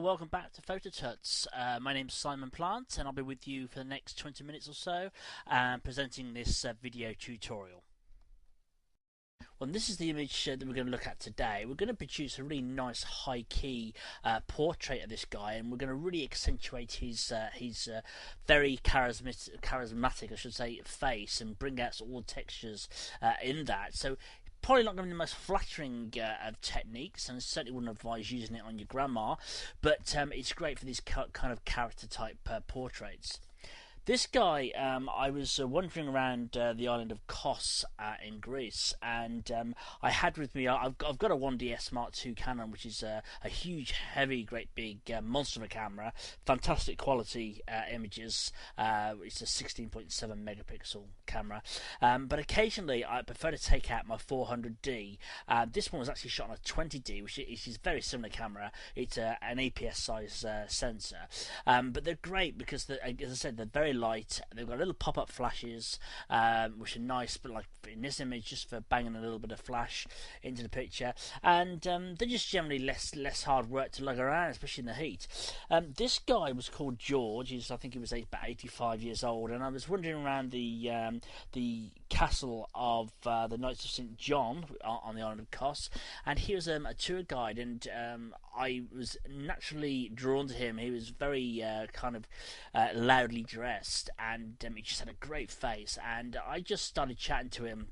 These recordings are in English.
welcome back to PhotoTuts. My name's Simon Plant, and I'll be with you for the next 20 minutes or so, presenting this video tutorial. Well, this is the image that we're going to look at today. We're going to produce a really nice high-key portrait of this guy, and we're going to really accentuate his very charismatic, I should say, face, and bring out all the textures in that. So probably not going to be the most flattering of techniques, and certainly wouldn't advise using it on your grandma, but it's great for these kind of character type portraits. This guy, I was wandering around the island of Kos in Greece, and I had with me, I've got a 1DS Mark II Canon, which is a huge, heavy, great big monster of a camera, fantastic quality images. It's a 16.7 megapixel camera, but occasionally I prefer to take out my 400D. This one was actually shot on a 20D, which is a very similar camera. It's an APS size sensor, but they're great because, as I said, they're very light. They've got little pop-up flashes, which are nice, but like in this image, just for banging a little bit of flash into the picture, and they're just generally less hard work to lug around, especially in the heat. This guy was called George. I think he was about 85 years old, and I was wandering around the castle of the Knights of St. John on the island of Kos, and he was a tour guide, and I was naturally drawn to him. He was very kind of loudly dressed, and he just had a great face, and I just started chatting to him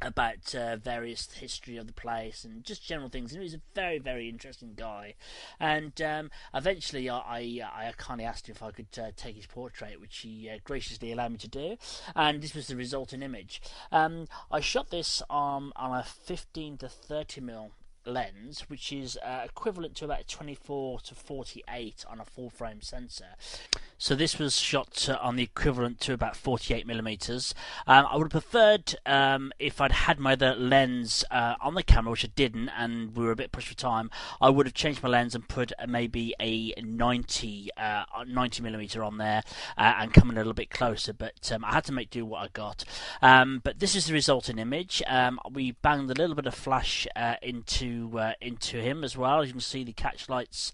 about various history of the place and just general things, and he was a very, very interesting guy. And eventually I kindly asked him if I could take his portrait, which he graciously allowed me to do, and this was the resulting image. I shot this on a 15 to 30mm lens, which is equivalent to about 24 to 48 on a full frame sensor. So this was shot on the equivalent to about 48mm. I would have preferred, if I'd had my other lens on the camera, which I didn't, and we were a bit pushed for time, I would have changed my lens and put maybe a 90mm on there and come a little bit closer, but I had to make do what I got. But this is the resulting image. We banged a little bit of flash into him as well. As you can see, the catch lights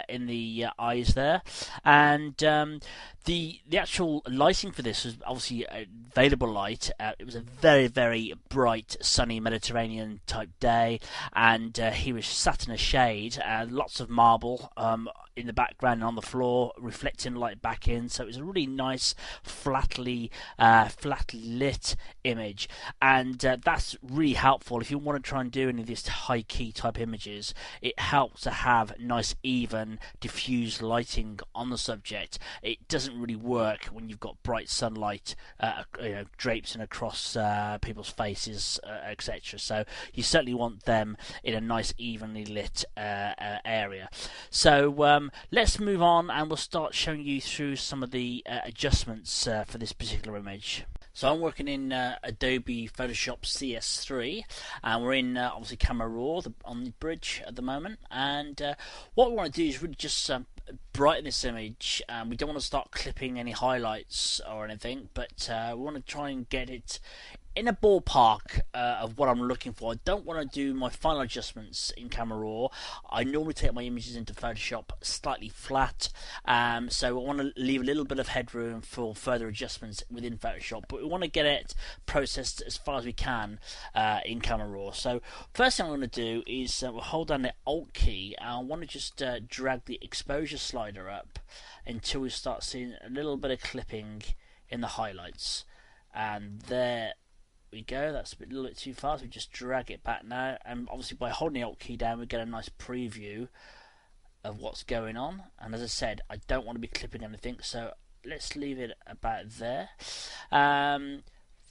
in the eyes there, and the actual lighting for this was obviously available light. It was a very, very bright, sunny Mediterranean type day, and he was sat in a shade, lots of marble in the background and on the floor, reflecting light back in. So it was a really nice, flatly lit image, and that's really helpful if you want to try and do any of these high key type images. It helps to have nice, even, diffused lighting on the subject. It doesn't really work when you've got bright sunlight draping across people's faces, etc. So you certainly want them in a nice, evenly lit area. So let's move on, and we'll start showing you through some of the adjustments for this particular image. So I'm working in Adobe Photoshop CS3, and we're in obviously Camera Raw on the bridge at the moment, and what we want to do is really just brighten this image. We don't want to start clipping any highlights or anything, but we want to try and get it in a ballpark of what I'm looking for. I don't want to do my final adjustments in Camera Raw. I normally take my images into Photoshop slightly flat, so I want to leave a little bit of headroom for further adjustments within Photoshop, but we want to get it processed as far as we can in Camera Raw. So first thing I'm going to do is we'll hold down the Alt key, and I want to just drag the exposure slider up until we start seeing a little bit of clipping in the highlights, and there we go. That's a little bit too fast. We just drag it back now, and obviously by holding the Alt key down we get a nice preview of what's going on. And as I said, I don't want to be clipping anything, so let's leave it about there.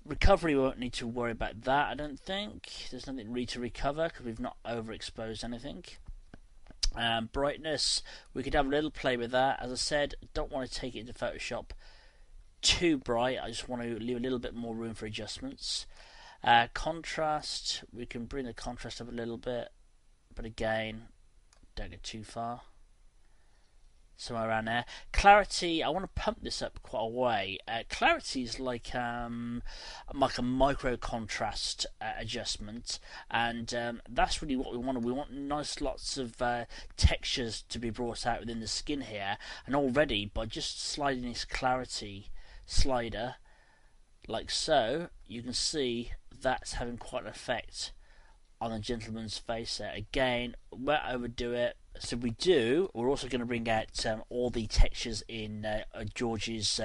Recovery, we won't need to worry about that, I don't think. There's nothing really to recover because we've not overexposed anything. Brightness, we could have a little play with that. As I said, don't want to take it into Photoshop too bright. I just want to leave a little bit more room for adjustments. Contrast, we can bring the contrast up a little bit, but again, don't get too far. somewhere around there. Clarity, I want to pump this up quite a way. Clarity is like a micro contrast adjustment, and that's really what we want. We want nice lots of textures to be brought out within the skin here, and already by just sliding this clarity slider like so, you can see that's having quite an effect on the gentleman's face there. Again, won't overdo it. So we're also going to bring out all the textures in George's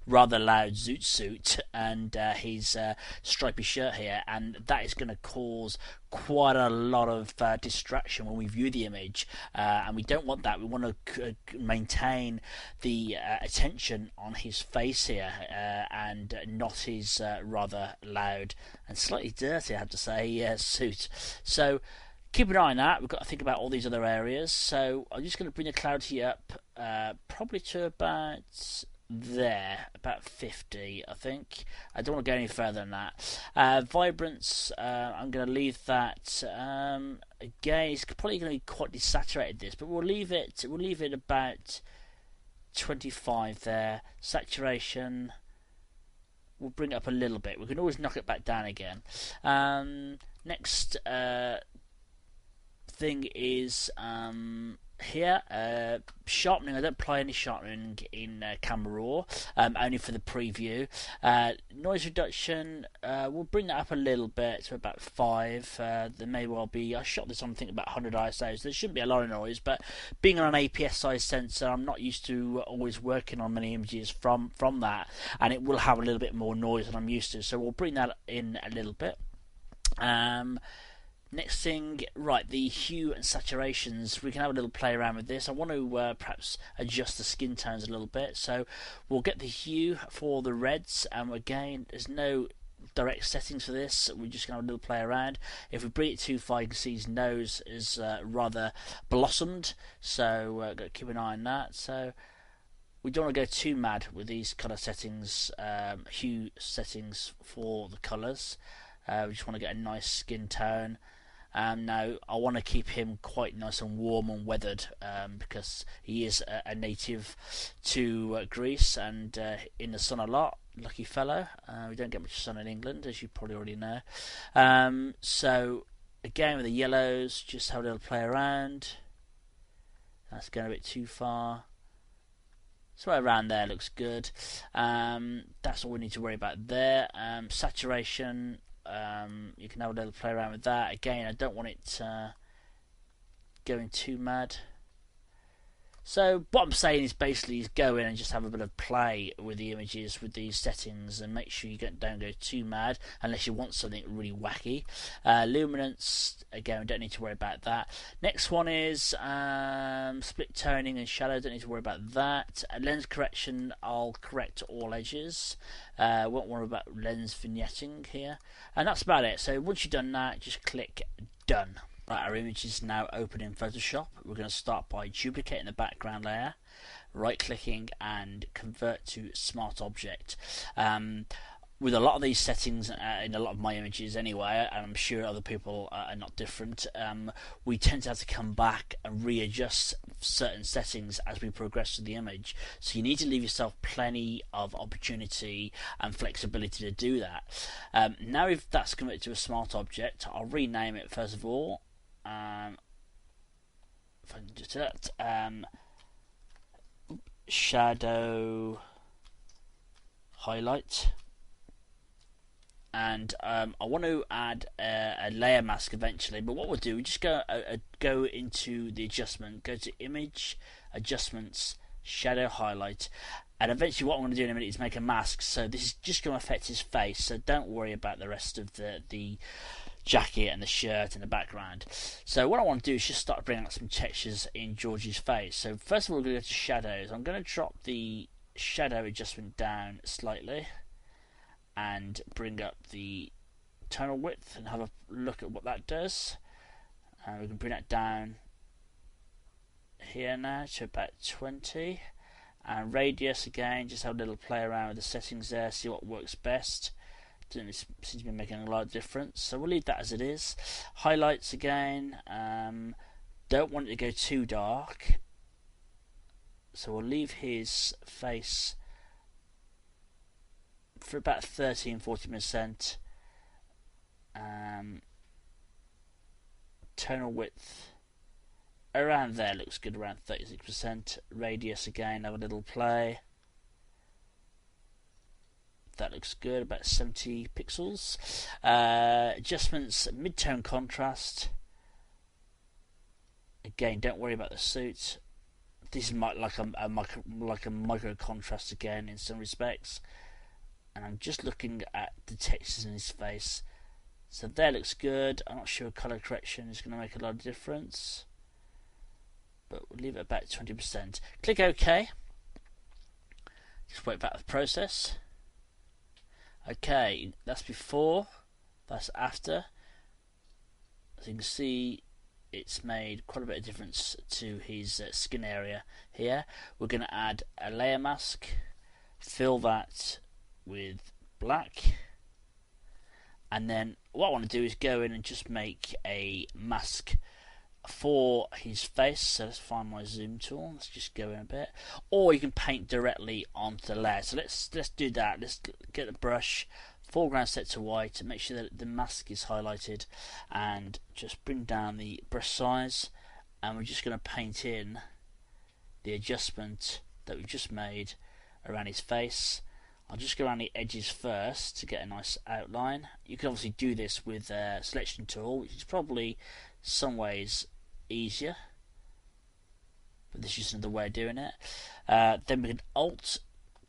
rather loud zoot suit and his stripy shirt here, and that is going to cause quite a lot of distraction when we view the image, and we don't want that. We want to maintain the attention on his face here, and not his rather loud and slightly dirty, I have to say, suit. So keep an eye on that. We've got to think about all these other areas. So I'm just going to bring the clarity up probably to about there, about 50, I think. I don't want to go any further than that. Vibrance, I'm going to leave that. Again, it's probably going to be quite desaturated, this, but we'll leave it. We'll leave it about 25 there. Saturation, we'll bring it up a little bit. We can always knock it back down again. Next thing is here, sharpening. I don't apply any sharpening in Camera Raw, only for the preview. Noise reduction, we'll bring that up a little bit to about 5. There may well be, I shot this on I think about 100 ISOs, there shouldn't be a lot of noise, but being on an APS size sensor, I'm not used to always working on many images from that, and it will have a little bit more noise than I'm used to, so we'll bring that in a little bit. Next thing, right, the hue and saturations. We can have a little play around with this. I want to perhaps adjust the skin tones a little bit. So we'll get the hue for the reds, and again, there's no direct settings for this. We're just going to have a little play around. If we bring it too far, you can see his nose is rather blossomed. So got to keep an eye on that. So we don't want to go too mad with these color settings, hue settings for the colors. We just want to get a nice skin tone. Now, I want to keep him quite nice and warm and weathered, because he is a native to Greece and in the sun a lot. Lucky fellow. We don't get much sun in England, as you probably already know. So, again, with the yellows, just have a little play around. That's going a bit too far. So right around there looks good. That's all we need to worry about there. Saturation. You can have a little play around with that. Again, I don't want it going too mad. So what I'm saying is basically is go in and just have a bit of play with the images, with these settings, and make sure you don't go too mad unless you want something really wacky. Luminance, again, we don't need to worry about that. Next one is split toning and shadow. Don't need to worry about that. Lens correction, I'll correct all edges. Won't worry about lens vignetting here. And that's about it. So once you've done that, just click done. Right, our image is now open in Photoshop. We're going to start by duplicating the background layer, right clicking and convert to Smart Object. With a lot of these settings in a lot of my images anyway, and I'm sure other people are not different, we tend to have to come back and readjust certain settings as we progress through the image. So you need to leave yourself plenty of opportunity and flexibility to do that. Now if that's converted to a Smart Object, I'll rename it first of all. If I can do that, shadow highlight, and I want to add a layer mask eventually, but what we'll do, we just go into the adjustment, go to image, adjustments, shadow highlight, and eventually what I'm going to do in a minute is make a mask. So this is just going to affect his face, so don't worry about the rest of the jacket and the shirt and the background. So what I want to do is just start bringing out some textures in George's face. So first of all, we're going to go to shadows. I'm going to drop the shadow adjustment down slightly and bring up the tonal width and have a look at what that does. We can bring that down here now to about 20, and radius again, just have a little play around with the settings there, see what works best. Doesn't seem to be making a lot of difference, so we'll leave that as it is. Highlights again, don't want it to go too dark, So we'll leave his face for about 13–14%. Tonal width around there looks good, around 36%. Radius again, have a little play. That looks good, about 70 pixels. Adjustments, mid-tone contrast. Again, don't worry about the suit. This is like a micro contrast again in some respects. And I'm just looking at the textures in his face. So there looks good. I'm not sure color correction is going to make a lot of difference, but we'll leave it about 20%. Click OK. Just wait for the process. Okay, that's before, that's after. As you can see, it's made quite a bit of difference to his skin area here. We're going to add a layer mask, fill that with black, and then what I want to do is go in and just make a mask for his face. So let's find my zoom tool, let's just go in a bit, or you can paint directly onto the layer. So let's do that. Let's get the brush, foreground set to white, and make sure that the mask is highlighted, and just bring down the brush size, and we're just going to paint in the adjustment that we just made around his face. I'll just go around the edges first to get a nice outline. You can obviously do this with a selection tool, which is probably some ways easier, but this is just another way of doing it. Then we can Alt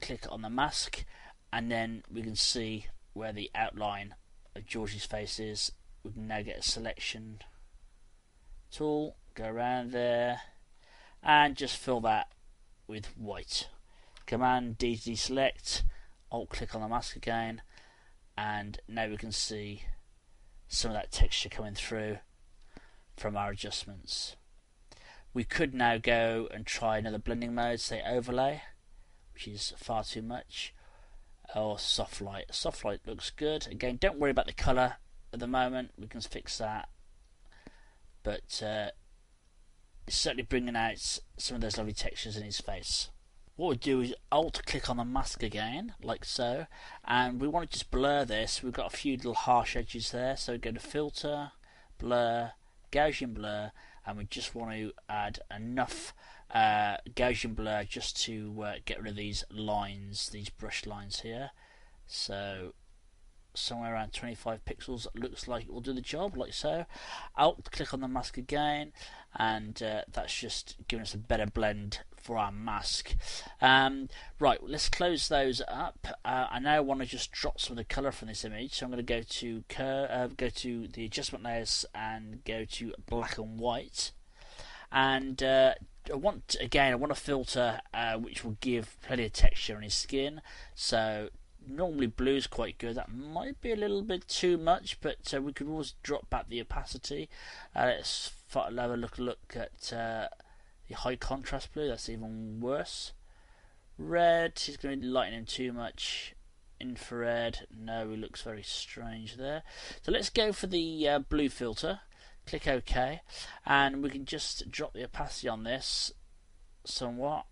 click on the mask, and then we can see where the outline of George's face is. We can now get a selection tool, go around there, and just fill that with white. Command D to deselect, Alt click on the mask again, and now we can see some of that texture coming through from our adjustments. We could now go and try another blending mode, say overlay, which is far too much, or soft light. Soft light looks good. Again, don't worry about the colour at the moment, we can fix that, but it's certainly bringing out some of those lovely textures in his face. What we'll do is Alt click on the mask again, like so, and we want to just blur this. We've got a few little harsh edges there, so we go to Filter, Blur, Gaussian Blur, and we just want to add enough Gaussian blur just to get rid of these lines, these brush lines here. So somewhere around 25 pixels looks like it will do the job, like so. Alt click on the mask again, and that's just giving us a better blend for our mask. Right, let's close those up. I now want to just drop some of the colour from this image, so I'm going to go to the adjustment layers and go to black and white, and I want a filter which will give plenty of texture on his skin. So normally blue is quite good. That might be a little bit too much, but we could always drop back the opacity. Let's have a look at the high contrast blue. That's even worse. Red, he's going to be lightening him too much. Infrared, no, he looks very strange there. So let's go for the blue filter. Click OK, and we can just drop the opacity on this somewhat.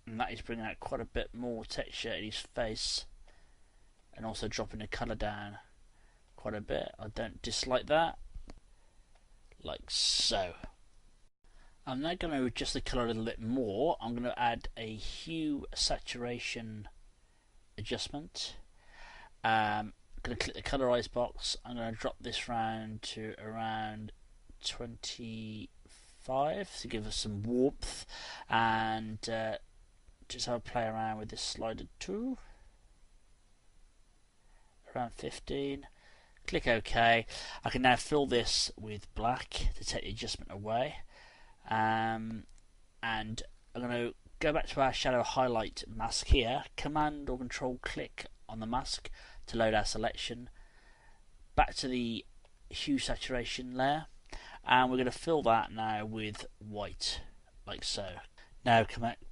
And that is bringing out quite a bit more texture in his face, and also dropping the colour down quite a bit. I don't dislike that, like so. I'm now going to adjust the colour a little bit more. I'm going to add a hue saturation adjustment. I'm going to click the colorize box. I'm going to drop this round to around 25 to give us some warmth, and just have a play around with this slider too. Around 15. Click OK. I can now fill this with black to take the adjustment away, and I'm going to go back to our shadow highlight mask here. Command or Control click on the mask to load our selection. Back to the hue saturation layer, and we're going to fill that now with white, like so. Now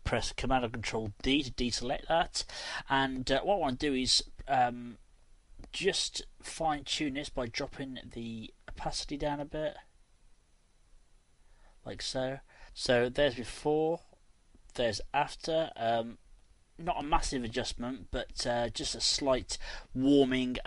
press Command or Control D to deselect that, and what I want to do is just fine tune this by dropping the opacity down a bit. like so. So there's before, there's after. Not a massive adjustment, but just a slight warming